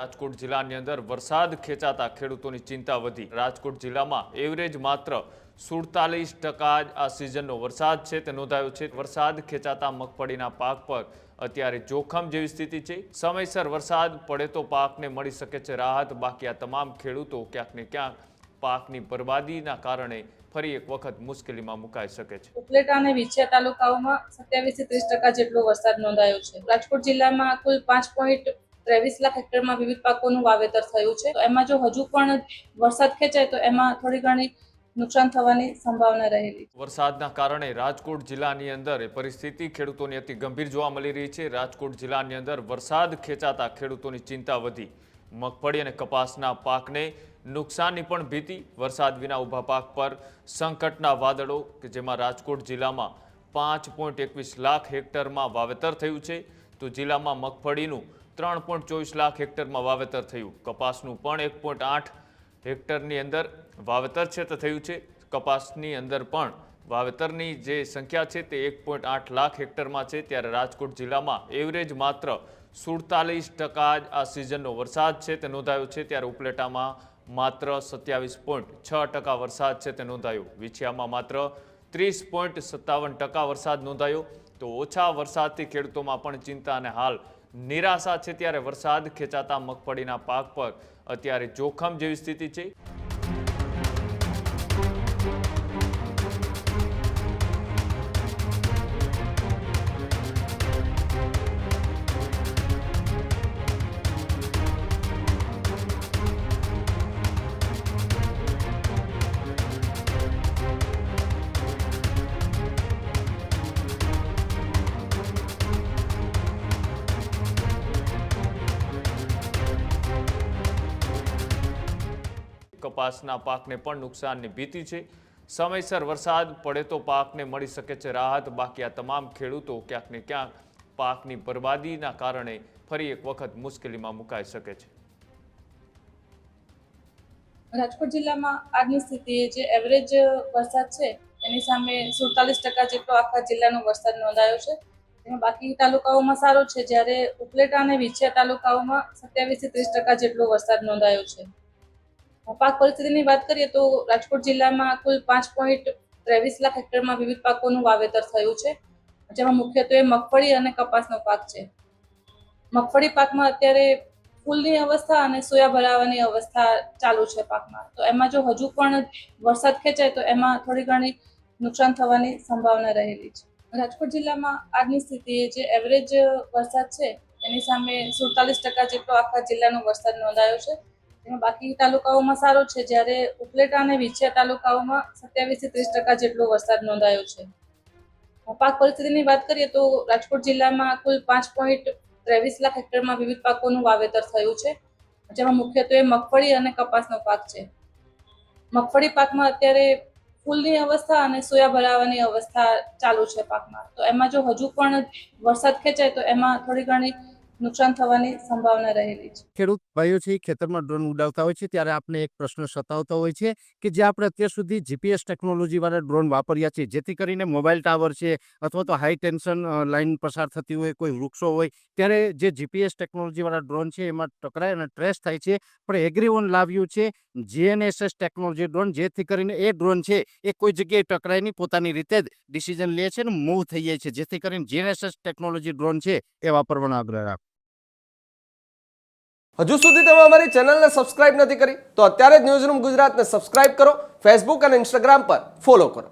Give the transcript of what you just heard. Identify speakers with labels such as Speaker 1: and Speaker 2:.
Speaker 1: રાજકોટ જિલ્લાની અંદર વરસાદ ખેંચાતા ખેડૂતોની ચિંતા વધી। રાજકોટ જિલ્લામાં એવરેજ માત્ર 47% જ આ સિઝનનો વરસાદ છે તે નોંધાયો છે। વરસાદ ખેંચાતા મગફળીના પાક પર અત્યારે જોખમ જેવી સ્થિતિ છે। સમયસર વરસાદ પડે તો પાકને મળી શકે છે રાહત, બાકી આ તમામ ખેડૂતો ક્યાંક ને ક્યાંક પાકની બરબાદીના કારણે ફરી એક વખત મુશ્કેલીમાં મુકાઈ શકે છે।
Speaker 2: ઉપલેટા અને વિછિયા તાલુકાઓમાં 27 થી 30% જેટલો વરસાદ નોંધાયો છે। રાજકોટ જિલ્લામાં કુલ 5.23 લાખ હેક્ટરમાં વિવિધ પાકોનું વાવેતર થયું છે। તો એમાં જો હજુ પણ વરસાદ ખેંચાય તો એમાં થોડી ઘણી નુકસાન થવાની સંભાવના રહેલી છે।
Speaker 1: વરસાદના કારણે રાજકોટ જિલ્લાની અંદર પરિસ્થિતિ ખેડૂતોની અતિ ગંભીર જોવા મળી રહી છે। રાજકોટ જિલ્લાની અંદર વરસાદ ખેંચાતા ખેડૂતોની ચિંતા વધી। મગફળી અને કપાસના પાકને નુકસાનની પણ ભીતિ। વરસાદ વિના ઊભા પાક પર સંકટના વાદળો કે જેમાં રાજકોટ જિલ્લામાં 5.21 લાખ હેક્ટરમાં વાવેતર થયું છે, તો જિલ્લામાં મગફળીનું 3.24 લાખ હેક્ટરમાં વાવેતર થયું। કપાસનું પણ 1.8 હેક્ટરની અંદર વાવેતર છે તે થયું છે। કપાસની અંદર પણ વાવેતરની જે સંખ્યા છે તે 1.8 લાખ હેક્ટરમાં છે, ત્યારે રાજકોટ જિલ્લામાં એવરેજ માત્ર 47% જ આ સિઝનનો વરસાદ છે તે નોંધાયો છે। ત્યારે ઉપલેટામાં માત્ર 27.6% વરસાદ છે તે નોંધાયો। વિછિયામાં માત્ર 30.57% વરસાદ નોંધાયો। તો ઓછા વરસાદથી ખેડૂતોમાં પણ ચિંતા અને હાલ નિરાશા છે, ત્યારે વરસાદ ખેંચાતા મગફળીના પાક પર અત્યારે જોખમ જેવી સ્થિતિ છે। કપાસના પાકને પણ નુકસાનની ભીતિ છે। સમયસર વરસાદ પડે તો પાકને મળી શકે છે રાહત, બાકી આ તમામ ખેડૂતો ક્યાંક ને ક્યાંક પાકની બરબાદીના કારણે ફરી એક વખત મુશ્કેલીમાં મુકાઈ શકે છે।
Speaker 2: રાજકોટ જિલ્લામાં આજની સ્થિતિએ જે એવરેજ વરસાદ છે એની સામે 47% જેટલો આખા જિલ્લાનો વરસાદ નોંધાયો છે। એમાં બાકી તાલુકાઓમાં સારો છે, જ્યારે ઉપલેટા અને વિછિયા તાલુકાઓમાં 27 થી 30% જેટલો વરસાદ નોંધાયો છે। પાક પરિસ્થિતિની વાત કરીએ તો રાજકોટ જિલ્લામાં કુલ 5.23 લાખ હેક્ટરમાં વિવિધ પાકોનું વાવેતર થયું છે, જેમાં મુખ્યત્વે મગફળી અને કપાસનો પાક છે। મગફળી પાકમાં અત્યારે ફૂલની અવસ્થા અને સોયા ભરાવાની અવસ્થા ચાલુ છે પાકમાં। તો એમાં જો હજુ પણ વરસાદ ખેંચાય તો એમાં થોડી ઘણી નુકસાન થવાની સંભાવના રહેલી છે। રાજકોટ જિલ્લામાં આજની સ્થિતિએ જે એવરેજ વરસાદ છે એની સામે 47% જેટલો આખા જિલ્લાનો વરસાદ નોંધાયો છે। એમાં બાકી તાલુકાઓમાં સારો છે, જ્યારે ઉપલેટા અને વિછિયા તાલુકાઓમાં 27 થી 30% જેટલો વરસાદ નોંધાયો છે। પાક પરિસ્થિતિની વાત કરીએ તો રાજકોટ જિલ્લામાં કુલ 5.23 લાખ હેક્ટરમાં વિવિધ પાકોનું વાવેતર થયું છે, જેમાં મુખ્યત્વે મગફળી અને કપાસનો પાક છે। મગફળી પાકમાં અત્યારે ફૂલની અવસ્થા અને સોયા ભરાવાની અવસ્થા ચાલુ છે પાકમાં। તો એમાં જો હજુ પણ વરસાદ ખેંચાય તો એમાં થોડી ઘણી નુકસાન થવાની સંભાવના રહેલી છે।
Speaker 3: ખેડૂત ભાઈઓ છે ખેતરમાં ડ્રોન ઉડાવતા હોય છે ત્યારે આપણે એક પ્રશ્ન સતાવતો હોય છે કે જે આપણે અત્યાર સુધી જીપીએસ ટેકનોલોજી વાળા ડ્રોન વાપર્યા છે, જેથી કરીને મોબાઈલ ટાવર છે અથવા તો હાઈ ટેન્શન લાઈન પસાર થતી હોય, કોઈ વૃક્ષો હોય, ત્યારે જે જીપીએસ ટેકનોલોજી વાળા ડ્રોન છે એમાં ટકરાય અને ટ્રેસ થાય છે। પણ એગ્રીઓન લાવ્યું છે જીએનએસએસ ટેકનોલોજી ડ્રોન, જેથી કરીને એ ડ્રોન છે એ કોઈ જગ્યાએ ટકરાય નહીં, પોતાની રીતે જ ડિસિઝન લે છે ને મૂવ થઈ જાય છે, જેથી કરીને જીએનએસએસ ટેકનોલોજી ડ્રોન છે એ વાપરવાનો આગ્રહ રાખો।
Speaker 4: હજુ સુધી તમે અમારી ચેનલને સબસ્ક્રાઇબ નથી કરી તો અત્યારે જ ન્યૂઝરૂમ ગુજરાતને સબસ્ક્રાઇબ કરો, ફેસબુક અને ઇન્સ્ટાગ્રામ પર ફોલો કરો।